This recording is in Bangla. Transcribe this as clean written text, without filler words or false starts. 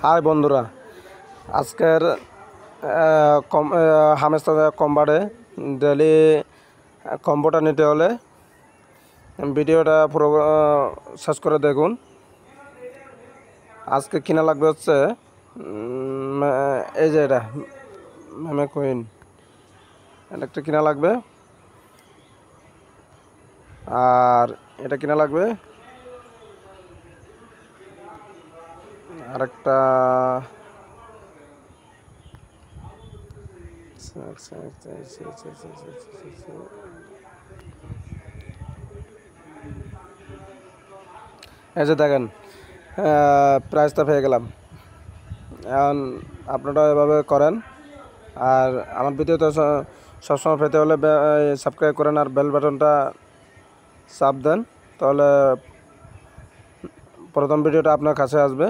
হাই বন্ধুরা, আজকের হামেস্টার কম্বারে ডেলি কম্বোটা নিতে হলে ভিডিওটা পুরো শেষ করে দেখুন। আজকে কিনা লাগবে হচ্ছে এই যে এটা ম্যামে কুইন, এটা একটা কিনা লাগবে, আর এটা কিনা লাগবে, আরেকটা এই যে দেখেন প্রাইসটা পেয়ে গেলাম। এখন আপনারা এভাবে করেন, আর আমার ভিডিও তো সবসময় পেতে হলে সাবস্ক্রাইব করেন আর বেল বাটনটা চাপ দেন, তাহলে প্রথম ভিডিওটা আপনার কাছে আসবে।